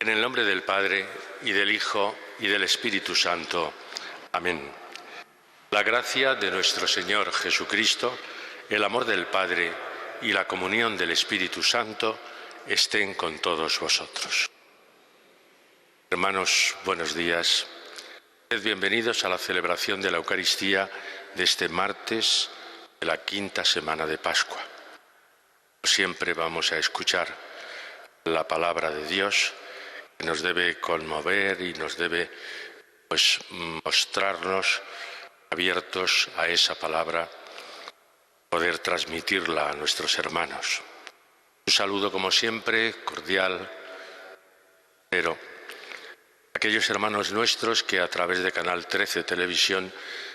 En el nombre del Padre, y del Hijo, y del Espíritu Santo. Amén. La gracia de nuestro Señor Jesucristo, el amor del Padre y la comunión del Espíritu Santo estén con todos vosotros. Hermanos, buenos días. Sed bienvenidos a la celebración de la Eucaristía de este martes de la quinta semana de Pascua. Siempre vamos a escuchar la palabra de Dios, que nos debe conmover y nos debe mostrarnos abiertos a esa palabra, poder transmitirla a nuestros hermanos. Un saludo, como siempre, cordial, pero aquellos hermanos nuestros que a través de Canal 13 Televisión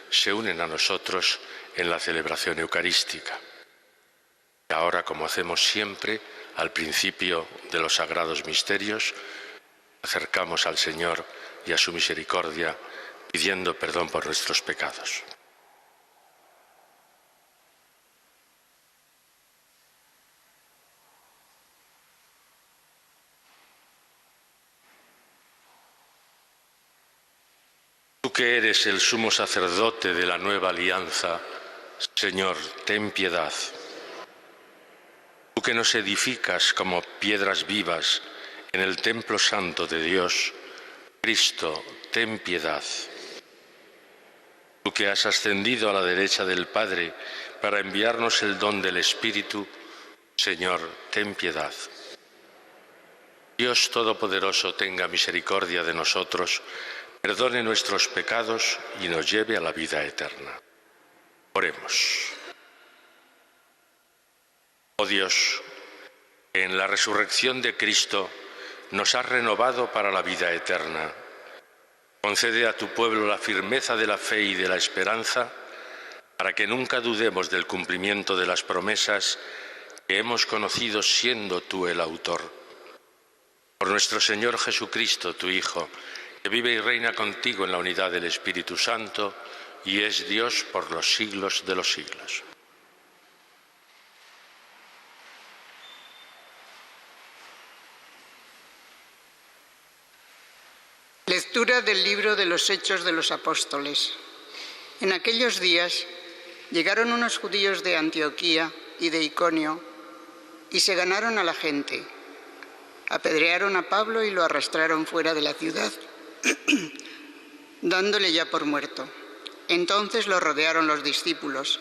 se unen a nosotros en la celebración eucarística. Y ahora, como hacemos siempre, al principio de los sagrados misterios, acercamos al Señor y a su misericordia, pidiendo perdón por nuestros pecados. Tú que eres el sumo sacerdote de la nueva alianza, Señor, ten piedad. Tú que nos edificas como piedras vivas en el templo santo de Dios, Cristo, ten piedad. Tú que has ascendido a la derecha del Padre para enviarnos el don del Espíritu, Señor, ten piedad. Dios Todopoderoso tenga misericordia de nosotros, perdone nuestros pecados y nos lleve a la vida eterna. Oremos. Oh Dios, que en la resurrección de Cristo nos has renovado para la vida eterna. Concede a tu pueblo la firmeza de la fe y de la esperanza, para que nunca dudemos del cumplimiento de las promesas que hemos conocido siendo tú el autor. Por nuestro Señor Jesucristo, tu Hijo, que vive y reina contigo en la unidad del Espíritu Santo y es Dios por los siglos de los siglos. Lectura del libro de los Hechos de los Apóstoles. En aquellos días llegaron unos judíos de Antioquía y de Iconio y se ganaron a la gente. Apedrearon a Pablo y lo arrastraron fuera de la ciudad, dándole ya por muerto. Entonces lo rodearon los discípulos.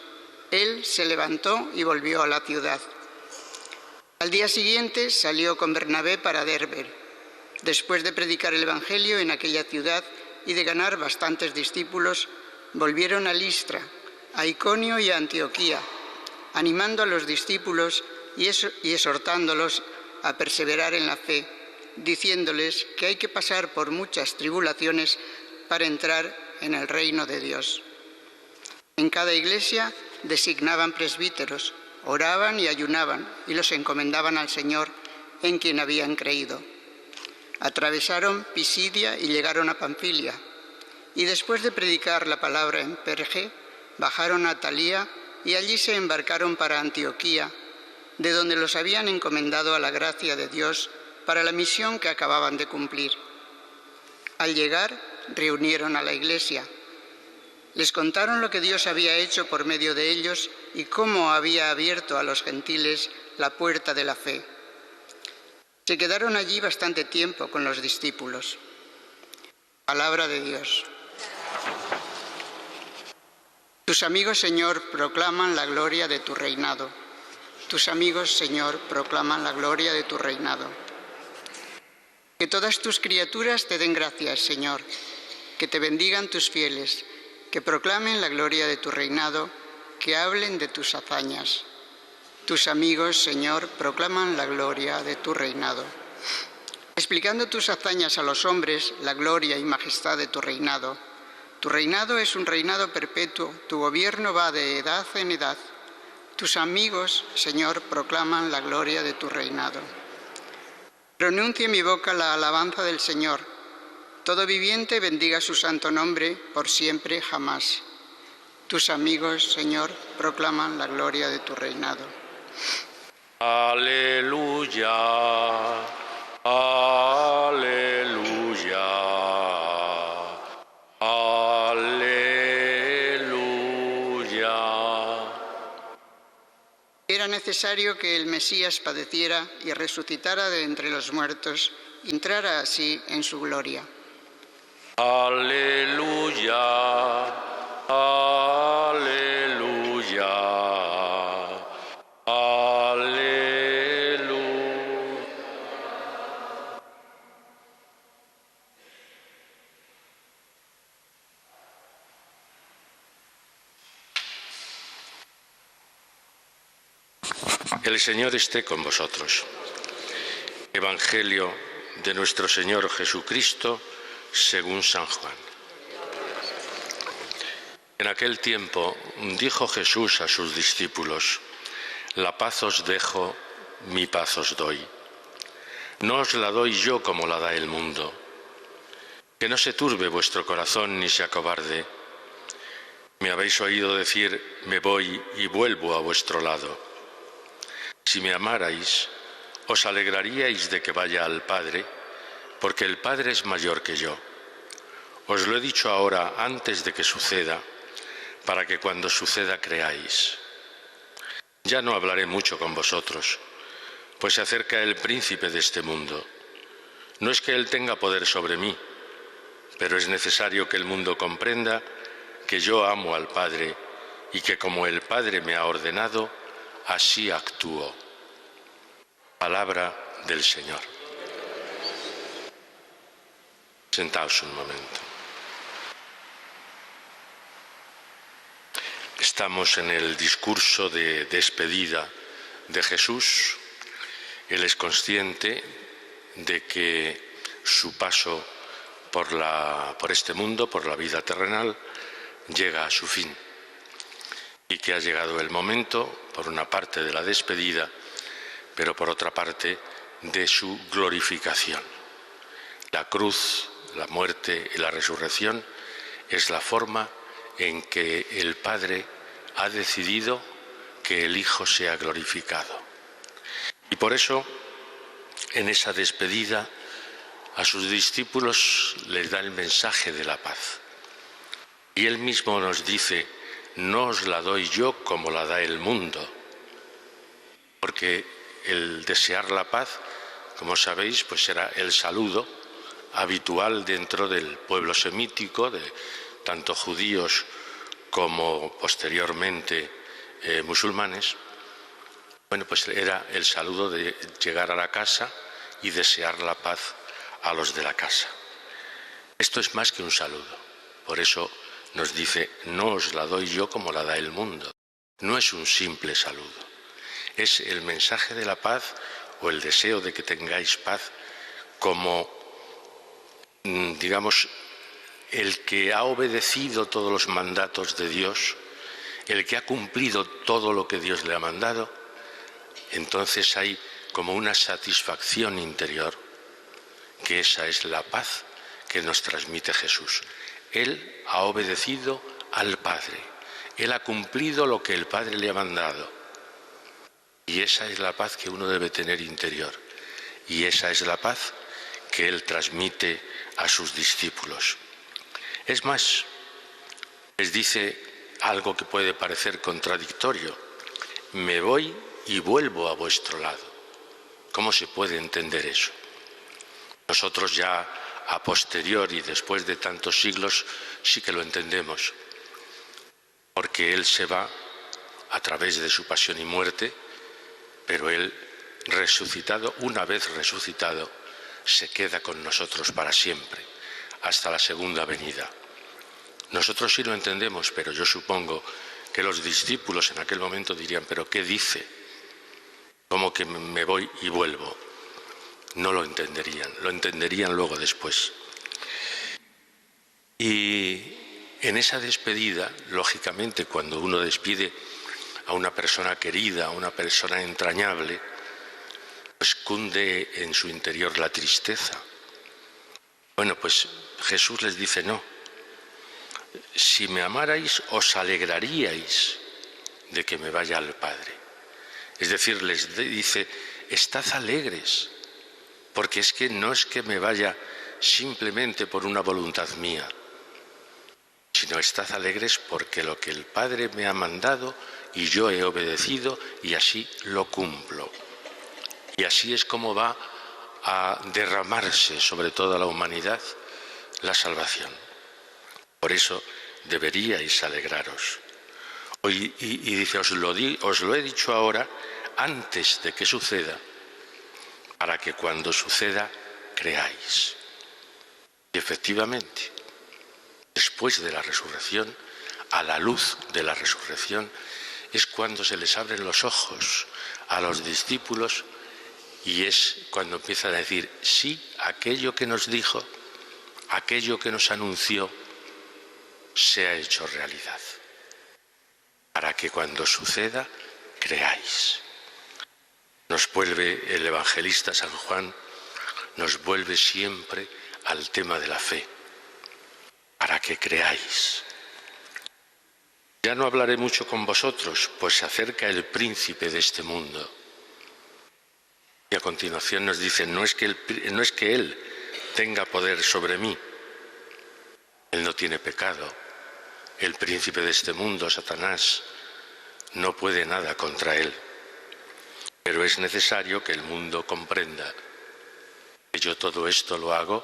Él se levantó y volvió a la ciudad. Al día siguiente salió con Bernabé para Derbe. Después de predicar el Evangelio en aquella ciudad y de ganar bastantes discípulos, volvieron a Listra, a Iconio y a Antioquía, animando a los discípulos y exhortándolos a perseverar en la fe, diciéndoles que hay que pasar por muchas tribulaciones para entrar en el reino de Dios. En cada iglesia designaban presbíteros, oraban y ayunaban y los encomendaban al Señor en quien habían creído. Atravesaron Pisidia y llegaron a Panfilia, y después de predicar la palabra en Perge, bajaron a Atalía y allí se embarcaron para Antioquía, de donde los habían encomendado a la gracia de Dios para la misión que acababan de cumplir. Al llegar, reunieron a la iglesia. Les contaron lo que Dios había hecho por medio de ellos y cómo había abierto a los gentiles la puerta de la fe. Se quedaron allí bastante tiempo con los discípulos. Palabra de Dios. Tus amigos, Señor, proclaman la gloria de tu reinado. Tus amigos, Señor, proclaman la gloria de tu reinado. Que todas tus criaturas te den gracias, Señor. Que te bendigan tus fieles. Que proclamen la gloria de tu reinado. Que hablen de tus hazañas. Tus amigos, Señor, proclaman la gloria de tu reinado. Explicando tus hazañas a los hombres, la gloria y majestad de tu reinado. Tu reinado es un reinado perpetuo, tu gobierno va de edad en edad. Tus amigos, Señor, proclaman la gloria de tu reinado. Pronuncie mi boca la alabanza del Señor. Todo viviente bendiga su santo nombre por siempre, jamás. Tus amigos, Señor, proclaman la gloria de tu reinado. Aleluya, aleluya. necesario que el Mesías padeciera y resucitara de entre los muertos y entrara así en su gloria. Aleluya, aleluya, aleluya. El Señor esté con vosotros. Evangelio de nuestro Señor Jesucristo según San Juan. En aquel tiempo dijo Jesús a sus discípulos: la paz os dejo, mi paz os doy. No os la doy yo como la da el mundo. Que no se turbe vuestro corazón ni se acobarde. Me habéis oído decir: me voy y vuelvo a vuestro lado. Si me amarais, os alegraríais de que vaya al Padre, porque el Padre es mayor que yo. Os lo he dicho ahora antes de que suceda, para que cuando suceda creáis. Ya no hablaré mucho con vosotros, pues se acerca el príncipe de este mundo. No es que él tenga poder sobre mí, pero es necesario que el mundo comprenda que yo amo al Padre y que como el Padre me ha ordenado, así actúo. Palabra del Señor. Sentaos un momento. Estamos en el discurso de despedida de Jesús. Él es consciente de que su paso por este mundo, por la vida terrenal, llega a su fin y que ha llegado el momento, por una parte, de la despedida, pero por otra parte, de su glorificación. La cruz, la muerte y la resurrección es la forma en que el Padre ha decidido que el Hijo sea glorificado. Y por eso, en esa despedida, a sus discípulos les da el mensaje de la paz. Y Él mismo nos dice: no os la doy yo como la da el mundo. Porque el desear la paz, como sabéis, pues era el saludo habitual dentro del pueblo semítico, de tanto judíos como posteriormente musulmanes. Bueno, pues era el saludo de llegar a la casa y desear la paz a los de la casa. Esto es más que un saludo. Por eso nos dice: no os la doy yo como la da el mundo. No es un simple saludo. Es el mensaje de la paz o el deseo de que tengáis paz como, digamos, el que ha obedecido todos los mandatos de Dios, el que ha cumplido todo lo que Dios le ha mandado. Entonces hay como una satisfacción interior, que esa es la paz que nos transmite Jesús. Él ha obedecido al Padre, Él ha cumplido lo que el Padre le ha mandado. Y esa es la paz que uno debe tener interior. Y esa es la paz que Él transmite a sus discípulos. Es más, les dice algo que puede parecer contradictorio: me voy y vuelvo a vuestro lado. ¿Cómo se puede entender eso? Nosotros ya a posteriori, después de tantos siglos, sí que lo entendemos, porque Él se va a través de su pasión y muerte, pero Él, resucitado, una vez resucitado, se queda con nosotros para siempre, hasta la segunda venida. Nosotros sí lo entendemos, pero yo supongo que los discípulos en aquel momento dirían: ¿pero qué dice? ¿Cómo que me voy y vuelvo? No lo entenderían luego después. Y en esa despedida, lógicamente, cuando uno despide a una persona querida, a una persona entrañable, pues cunde en su interior la tristeza. Bueno, pues Jesús les dice: no, si me amarais os alegraríais de que me vaya al Padre. Es decir, les dice: estad alegres, porque es que no es que me vaya simplemente por una voluntad mía, sino estad alegres porque lo que el Padre me ha mandado y yo he obedecido y así lo cumplo. Y así es como va a derramarse sobre toda la humanidad la salvación. Por eso deberíais alegraros. Y dice, os lo he dicho ahora antes de que suceda, para que cuando suceda creáis. Y efectivamente, después de la resurrección, a la luz de la resurrección, es cuando se les abren los ojos a los discípulos y es cuando empiezan a decir, sí, aquello que nos dijo, aquello que nos anunció, se ha hecho realidad. Para que cuando suceda, creáis. Nos vuelve el evangelista San Juan, nos vuelve siempre al tema de la fe, para que creáis. Ya no hablaré mucho con vosotros, pues se acerca el príncipe de este mundo. Y a continuación nos dice, no es que él tenga poder sobre mí, él no tiene pecado. El príncipe de este mundo, Satanás, no puede nada contra él. Pero es necesario que el mundo comprenda que yo todo esto lo hago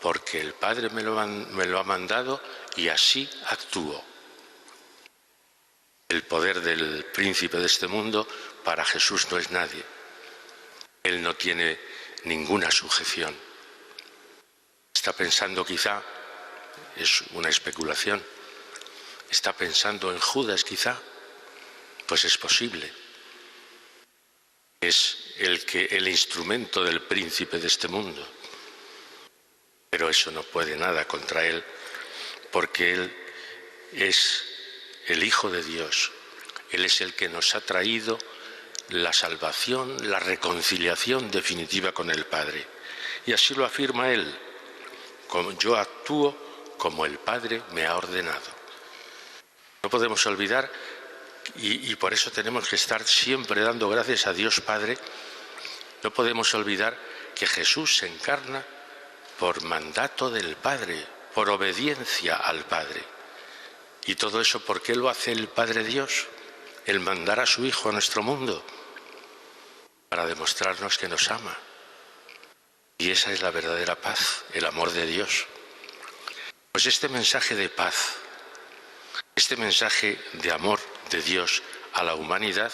porque el Padre me lo ha mandado y así actúo. El poder del príncipe de este mundo para Jesús no es nadie. Él no tiene ninguna sujeción. Está pensando quizá, es una especulación, está pensando en Judas quizá, pues es posible. Es el instrumento del príncipe de este mundo. Pero eso no puede nada contra él, porque él es el Hijo de Dios. Él es el que nos ha traído la salvación, la reconciliación definitiva con el Padre. Y así lo afirma él. Yo actúo como el Padre me ha ordenado. No podemos olvidar, y por eso tenemos que estar siempre dando gracias a Dios Padre, no podemos olvidar que Jesús se encarna por mandato del Padre, por obediencia al Padre. Y todo eso, ¿por qué lo hace el Padre Dios? El mandar a su Hijo a nuestro mundo, para demostrarnos que nos ama. Y esa es la verdadera paz, el amor de Dios. Pues este mensaje de paz, este mensaje de amor de Dios a la humanidad,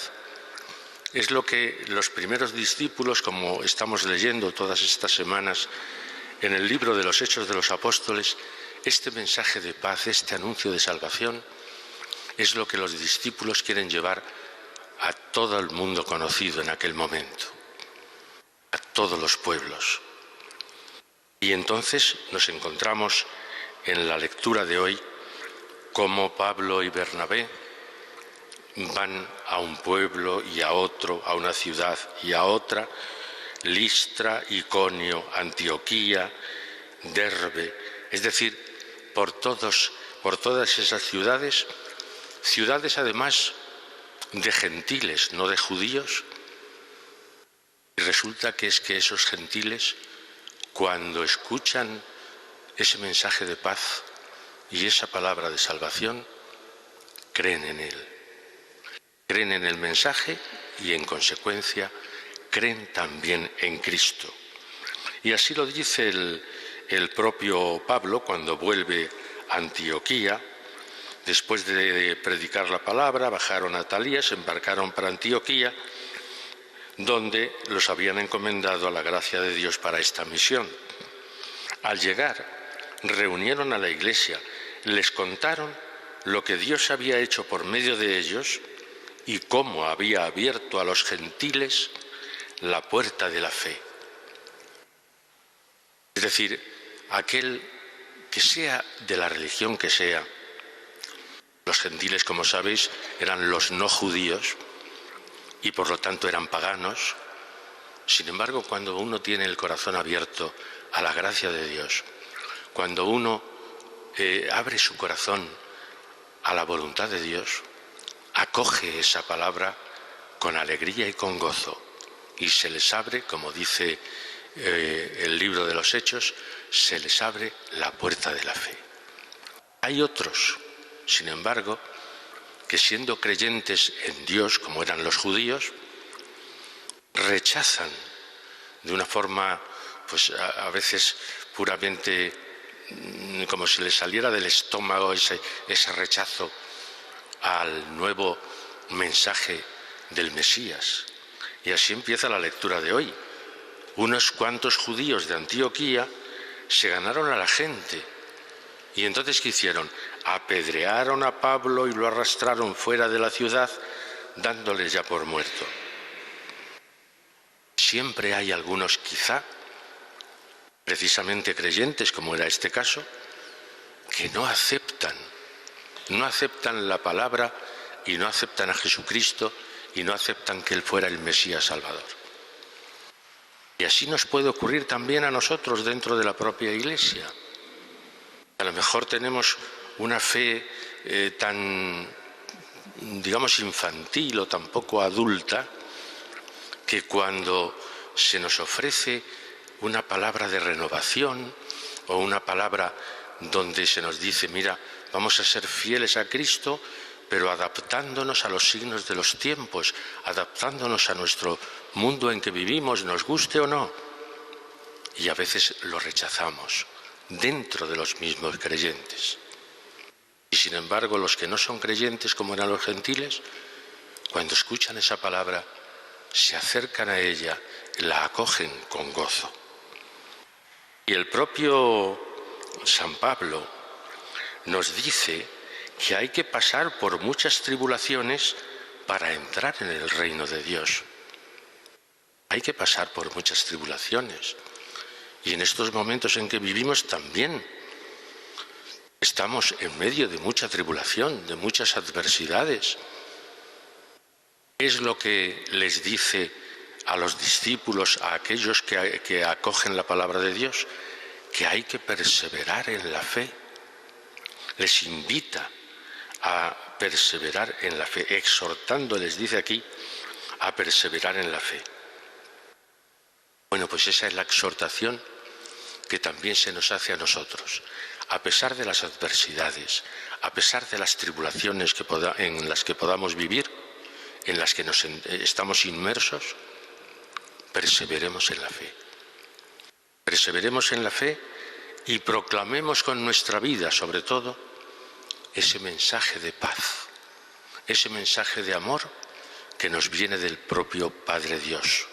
es lo que los primeros discípulos, como estamos leyendo todas estas semanas en el libro de los Hechos de los Apóstoles, este mensaje de paz, este anuncio de salvación, es lo que los discípulos quieren llevar a todo el mundo conocido en aquel momento, a todos los pueblos. Y entonces nos encontramos en la lectura de hoy cómo Pablo y Bernabé van a un pueblo y a otro, a una ciudad y a otra, Listra, Iconio, Antioquía, Derbe, es decir, por todas esas ciudades además de gentiles, no de judíos. Y resulta que esos gentiles, cuando escuchan ese mensaje de paz y esa palabra de salvación, creen en él. Creen en el mensaje y, en consecuencia, creen también en Cristo. Y así lo dice el propio Pablo cuando vuelve a Antioquía. Después de predicar la palabra, bajaron a Talía, se embarcaron para Antioquía, donde los habían encomendado a la gracia de Dios para esta misión. Al llegar, reunieron a la iglesia, les contaron lo que Dios había hecho por medio de ellos y cómo había abierto a los gentiles la puerta de la fe. Es decir, aquel que sea de la religión que sea. Los gentiles, como sabéis, eran los no judíos y por lo tanto eran paganos. Sin embargo, cuando uno tiene el corazón abierto a la gracia de Dios, cuando uno abre su corazón a la voluntad de Dios, acoge esa palabra con alegría y con gozo y se les abre, como dice el libro de los Hechos, se les abre la puerta de la fe. Hay otros, sin embargo, que siendo creyentes en Dios, como eran los judíos, rechazan de una forma, pues a veces puramente como si les saliera del estómago ese rechazo al nuevo mensaje del Mesías. Y así empieza la lectura de hoy. Unos cuantos judíos de Antioquía se ganaron a la gente. Y entonces, ¿qué hicieron? Apedrearon a Pablo y lo arrastraron fuera de la ciudad, dándoles ya por muerto. Siempre hay algunos, quizá, precisamente creyentes, como era este caso, que no aceptan la palabra y no aceptan a Jesucristo y no aceptan que Él fuera el Mesías Salvador. Y así nos puede ocurrir también a nosotros dentro de la propia Iglesia. A lo mejor tenemos una fe tan, digamos, infantil o tan poco adulta, que cuando se nos ofrece una palabra de renovación o una palabra donde se nos dice, mira, vamos a ser fieles a Cristo, pero adaptándonos a los signos de los tiempos, adaptándonos a nuestro mundo en que vivimos, nos guste o no. Y a veces lo rechazamos dentro de los mismos creyentes. Y sin embargo, los que no son creyentes, como eran los gentiles, cuando escuchan esa palabra, se acercan a ella, la acogen con gozo. Y el propio San Pablo nos dice que hay que pasar por muchas tribulaciones para entrar en el reino de Dios. Hay que pasar por muchas tribulaciones. Y en estos momentos en que vivimos también estamos en medio de mucha tribulación, de muchas adversidades. Es lo que les dice a los discípulos, a aquellos que acogen la palabra de Dios, que hay que perseverar en la fe. Les invita a perseverar en la fe, exhortando, les dice aquí, a perseverar en la fe. Bueno, pues esa es la exhortación que también se nos hace a nosotros. A pesar de las adversidades, a pesar de las tribulaciones en las que podamos vivir, en las que estamos inmersos, perseveremos en la fe. Perseveremos en la fe y proclamemos con nuestra vida, sobre todo, ese mensaje de paz, ese mensaje de amor que nos viene del propio Padre Dios.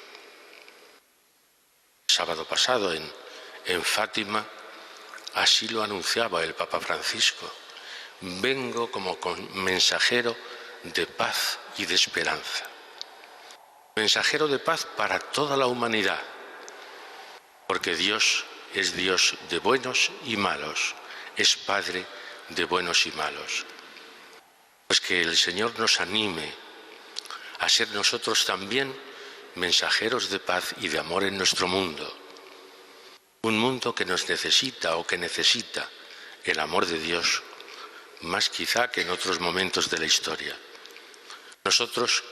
El sábado pasado en Fátima, así lo anunciaba el Papa Francisco: vengo como mensajero de paz y de esperanza. Mensajero de paz para toda la humanidad, porque Dios es Dios de buenos y malos, es Padre de buenos y malos. Pues que el Señor nos anime a ser nosotros también mensajeros de paz y de amor en nuestro mundo. Un mundo que nos necesita o que necesita el amor de Dios, más quizá que en otros momentos de la historia. Nosotros,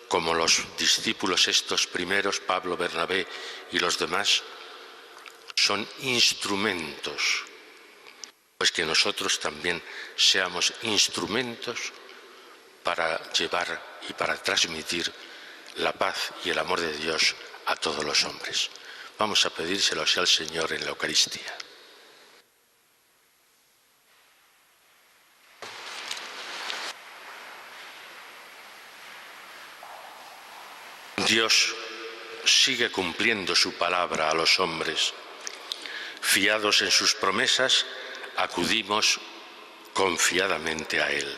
como los discípulos estos primeros, Pablo, Bernabé y los demás, son instrumentos, pues que nosotros también seamos instrumentos para llevar y para transmitir la paz y el amor de Dios a todos los hombres. Vamos a pedírselo así al Señor en la Eucaristía. Dios sigue cumpliendo su palabra a los hombres. Fiados en sus promesas, acudimos confiadamente a Él.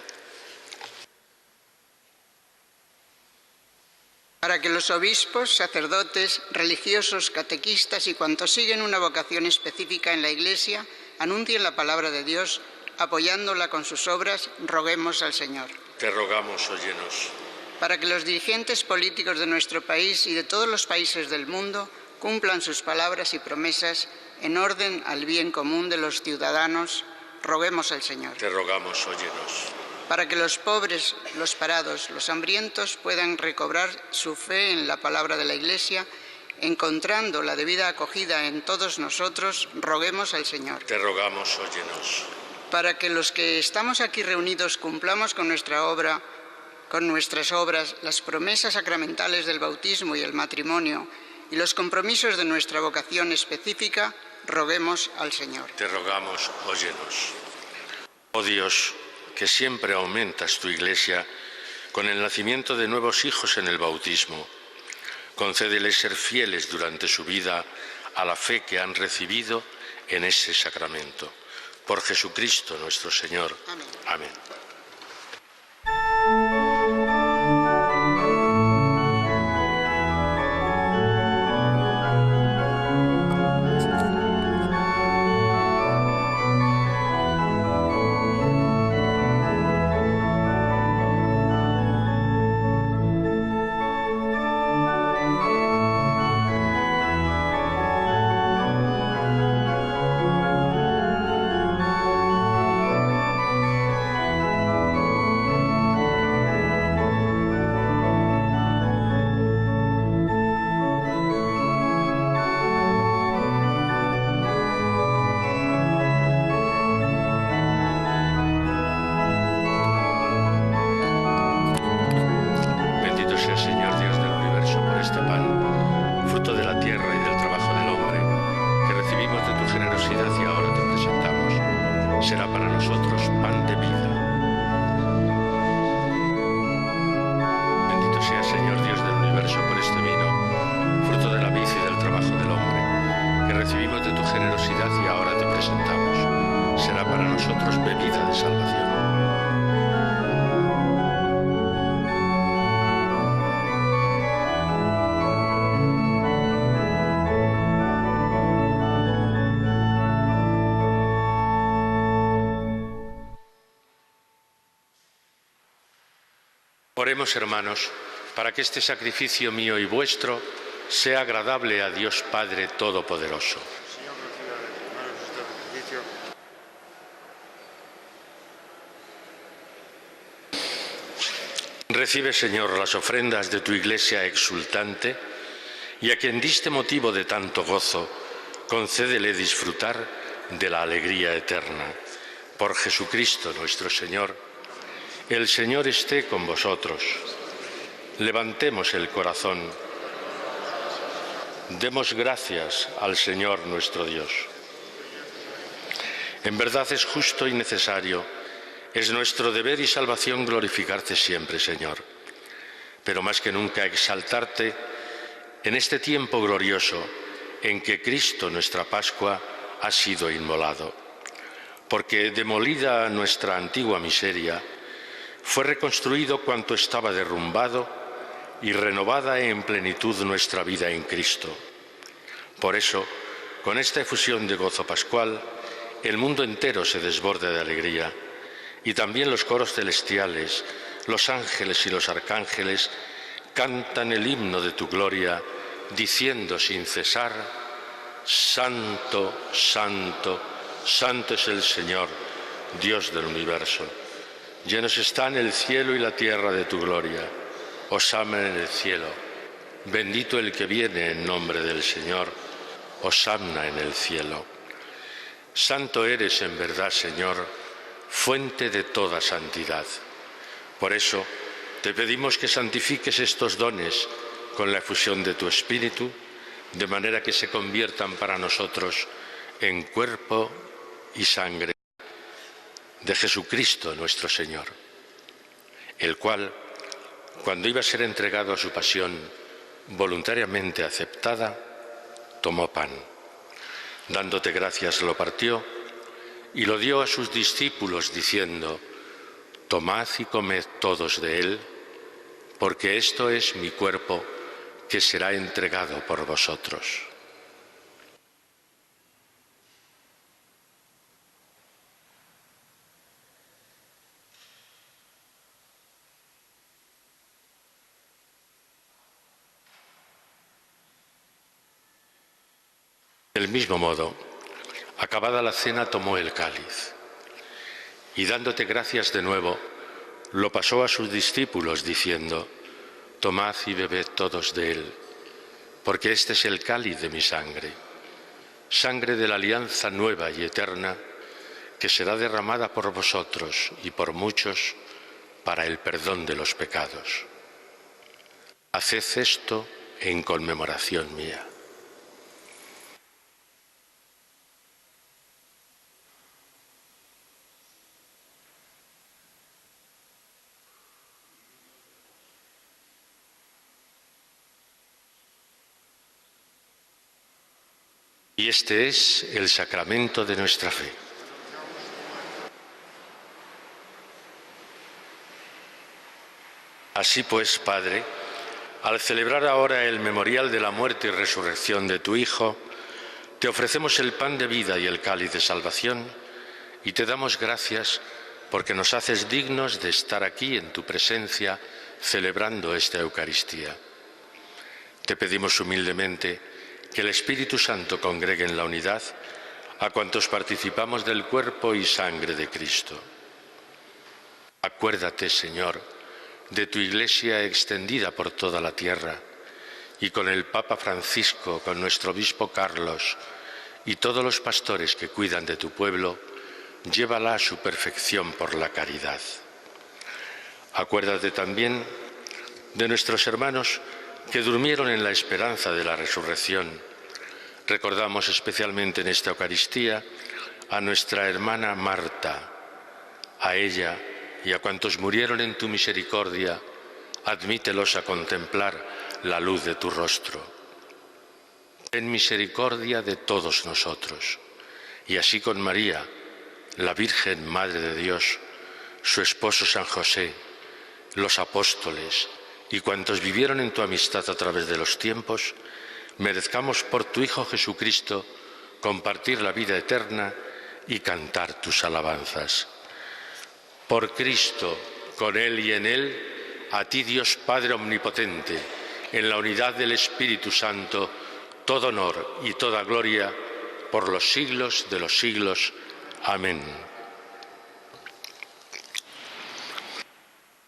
Para que los obispos, sacerdotes, religiosos, catequistas y cuantos siguen una vocación específica en la Iglesia anuncien la palabra de Dios, apoyándola con sus obras, roguemos al Señor. Te rogamos, óyenos. Para que los dirigentes políticos de nuestro país y de todos los países del mundo cumplan sus palabras y promesas en orden al bien común de los ciudadanos, roguemos al Señor. Te rogamos, óyenos. Para que los pobres, los parados, los hambrientos puedan recobrar su fe en la palabra de la Iglesia, encontrando la debida acogida en todos nosotros, roguemos al Señor. Te rogamos, óyenos. para que los que estamos aquí reunidos cumplamos con nuestras obras las promesas sacramentales del bautismo y el matrimonio y los compromisos de nuestra vocación específica, roguemos al Señor. Te rogamos, óyenos. Oh Dios, que siempre aumentas tu Iglesia con el nacimiento de nuevos hijos en el bautismo, concédeles ser fieles durante su vida a la fe que han recibido en ese sacramento. Por Jesucristo nuestro Señor. Amén. Amén. Oremos, hermanos, para que este sacrificio mío y vuestro sea agradable a Dios Padre Todopoderoso. Recibe, Señor, las ofrendas de tu Iglesia exultante y a quien diste motivo de tanto gozo, concédele disfrutar de la alegría eterna. Por Jesucristo nuestro Señor. El Señor esté con vosotros. Levantemos el corazón. Demos gracias al Señor nuestro Dios. En verdad es justo y necesario, es nuestro deber y salvación glorificarte siempre, Señor, pero más que nunca exaltarte en este tiempo glorioso en que Cristo, nuestra Pascua, ha sido inmolado, porque demolida nuestra antigua miseria, fue reconstruido cuanto estaba derrumbado y renovada en plenitud nuestra vida en Cristo. Por eso, con esta efusión de gozo pascual, el mundo entero se desborda de alegría y también los coros celestiales, los ángeles y los arcángeles cantan el himno de tu gloria, diciendo sin cesar: Santo, Santo, Santo es el Señor, Dios del universo. Llenos están el cielo y la tierra de tu gloria. Hosana en el cielo. Bendito el que viene en nombre del Señor. Hosana en el cielo. Santo eres en verdad, Señor, fuente de toda santidad. Por eso te pedimos que santifiques estos dones con la efusión de tu Espíritu, de manera que se conviertan para nosotros en cuerpo y sangre de Jesucristo nuestro Señor, el cual, cuando iba a ser entregado a su pasión voluntariamente aceptada, tomó pan. Dándote gracias lo partió y lo dio a sus discípulos diciendo: Tomad y comed todos de él, porque esto es mi cuerpo que será entregado por vosotros. Del mismo modo, acabada la cena, tomó el cáliz y, dándote gracias de nuevo, lo pasó a sus discípulos diciendo: Tomad y bebed todos de él, porque este es el cáliz de mi sangre, sangre de la alianza nueva y eterna, que será derramada por vosotros y por muchos para el perdón de los pecados. Haced esto en conmemoración mía. Y este es el sacramento de nuestra fe. Así pues, Padre, al celebrar ahora el memorial de la muerte y resurrección de tu Hijo, te ofrecemos el pan de vida y el cáliz de salvación y te damos gracias porque nos haces dignos de estar aquí en tu presencia celebrando esta Eucaristía. Te pedimos humildemente que el Espíritu Santo congregue en la unidad a cuantos participamos del cuerpo y sangre de Cristo. Acuérdate, Señor, de tu Iglesia extendida por toda la tierra y con el Papa Francisco, con nuestro obispo Carlos y todos los pastores que cuidan de tu pueblo, llévala a su perfección por la caridad. Acuérdate también de nuestros hermanos que durmieron en la esperanza de la resurrección. Recordamos especialmente en esta Eucaristía a nuestra hermana Marta. A ella y a cuantos murieron en tu misericordia, admítelos a contemplar la luz de tu rostro. Ten misericordia de todos nosotros, y así con María, la Virgen Madre de Dios, su esposo San José, los apóstoles y cuantos vivieron en tu amistad a través de los tiempos, merezcamos por tu Hijo Jesucristo compartir la vida eterna y cantar tus alabanzas. Por Cristo, con Él y en Él, a ti Dios Padre Omnipotente, en la unidad del Espíritu Santo, todo honor y toda gloria por los siglos de los siglos. Amén.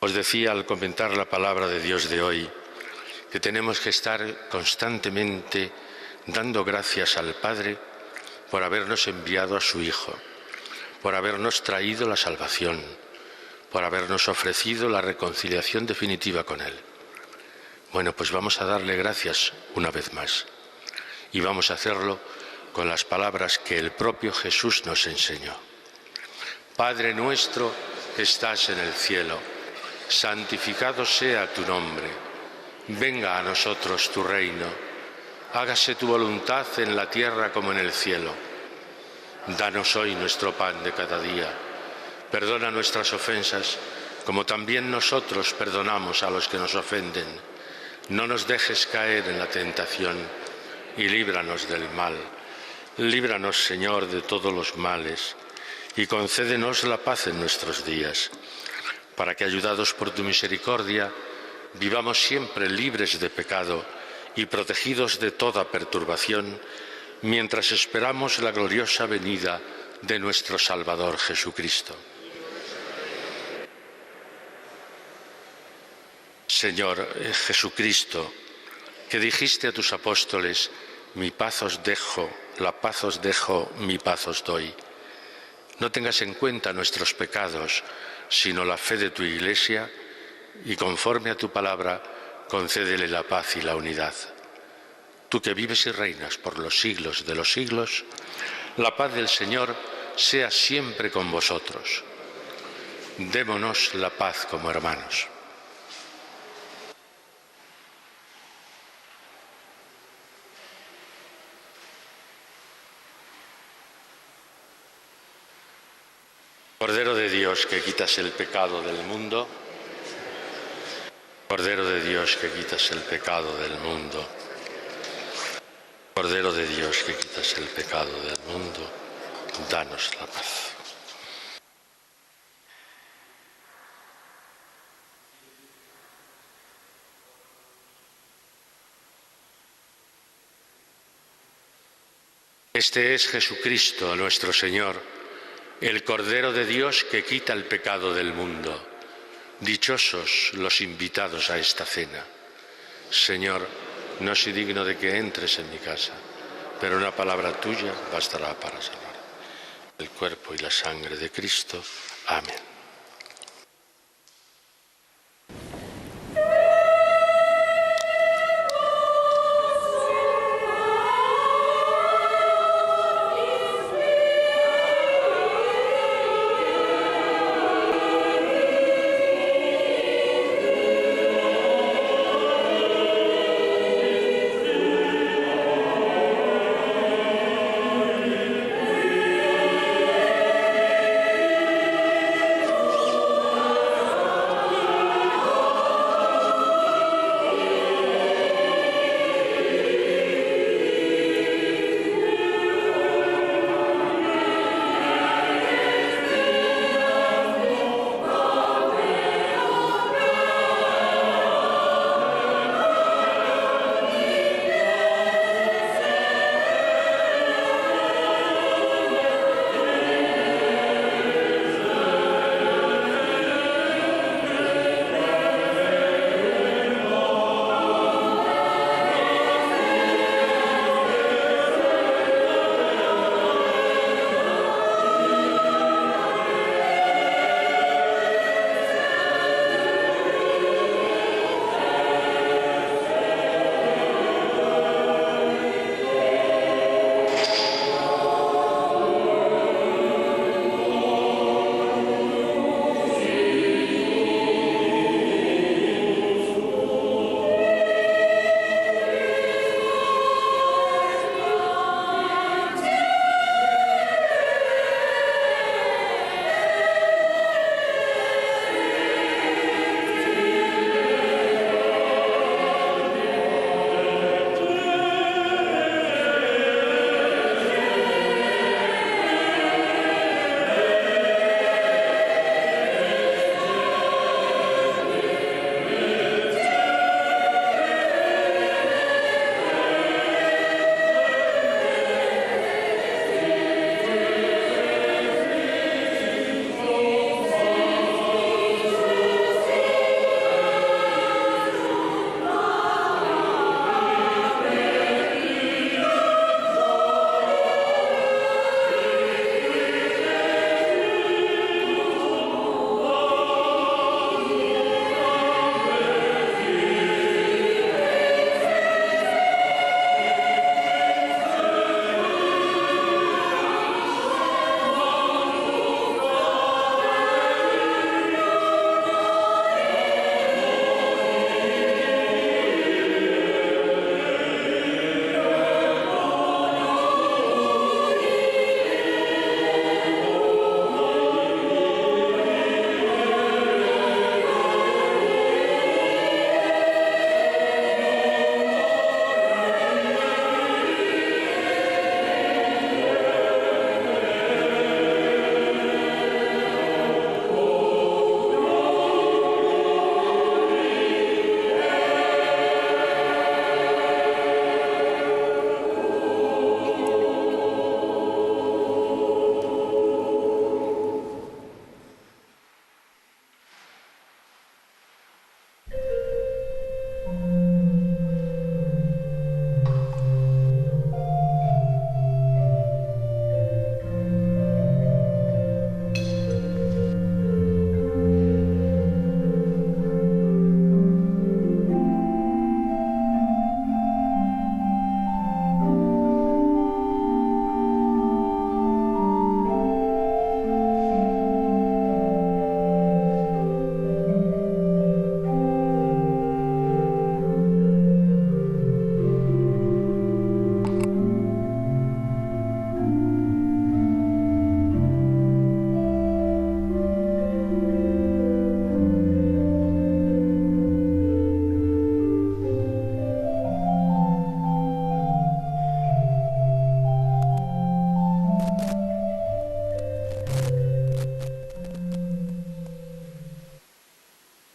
Os decía al comentar la palabra de Dios de hoy que tenemos que estar constantemente dando gracias al Padre por habernos enviado a su Hijo, por habernos traído la salvación, por habernos ofrecido la reconciliación definitiva con Él. Bueno, pues vamos a darle gracias una vez más y vamos a hacerlo con las palabras que el propio Jesús nos enseñó. Padre nuestro que estás en el cielo, santificado sea tu nombre. Venga a nosotros tu reino. Hágase tu voluntad en la tierra como en el cielo. Danos hoy nuestro pan de cada día. Perdona nuestras ofensas, como también nosotros perdonamos a los que nos ofenden. No nos dejes caer en la tentación y líbranos del mal. Líbranos, Señor, de todos los males y concédenos la paz en nuestros días, para que, ayudados por tu misericordia, vivamos siempre libres de pecado y protegidos de toda perturbación, mientras esperamos la gloriosa venida de nuestro Salvador Jesucristo. Señor Jesucristo, que dijiste a tus apóstoles: mi paz os dejo, la paz os dejo, mi paz os doy. No tengas en cuenta nuestros pecados, sino la fe de tu Iglesia, y conforme a tu palabra, concédele la paz y la unidad. Tú que vives y reinas por los siglos de los siglos, la paz del Señor sea siempre con vosotros. Démonos la paz como hermanos. Cordero de Dios, que quitas el pecado del mundo. Cordero de Dios, que quitas el pecado del mundo. Cordero de Dios, que quitas el pecado del mundo, danos la paz. Este es Jesucristo, nuestro Señor, el Cordero de Dios que quita el pecado del mundo. Dichosos los invitados a esta cena. Señor, no soy digno de que entres en mi casa, pero una palabra tuya bastará para salvar. el cuerpo y la sangre de Cristo. Amén.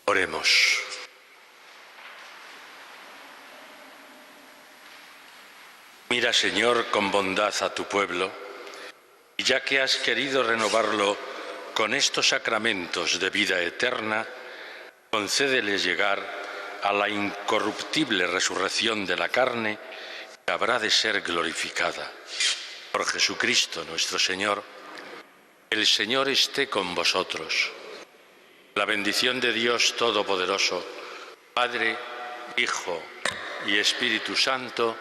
Oremos. Mira, Señor, con bondad a tu pueblo, y ya que has querido renovarlo con estos sacramentos de vida eterna, concédeles llegar a la incorruptible resurrección de la carne que habrá de ser glorificada. Por Jesucristo nuestro Señor. El Señor esté con vosotros. La bendición de Dios Todopoderoso, Padre, Hijo y Espíritu Santo,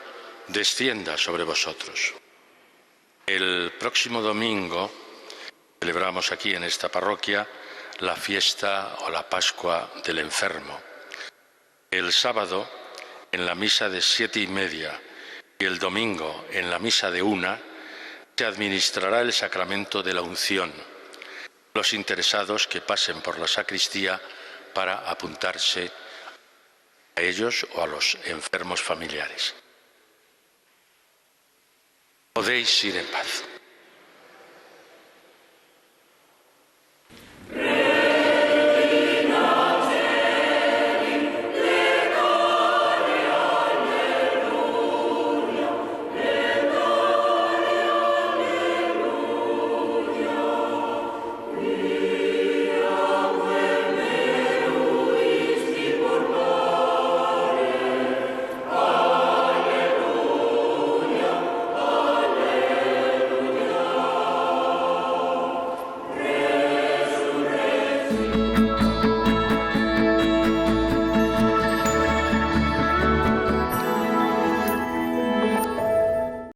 descienda sobre vosotros. El próximo domingo celebramos aquí en esta parroquia la fiesta o la Pascua del Enfermo. El sábado, en la misa de 7:30 y el domingo, en la misa de 1, se administrará el sacramento de la unción. Los interesados que pasen por la sacristía para apuntarse a ellos o a los enfermos familiares. Podéis ir en paz.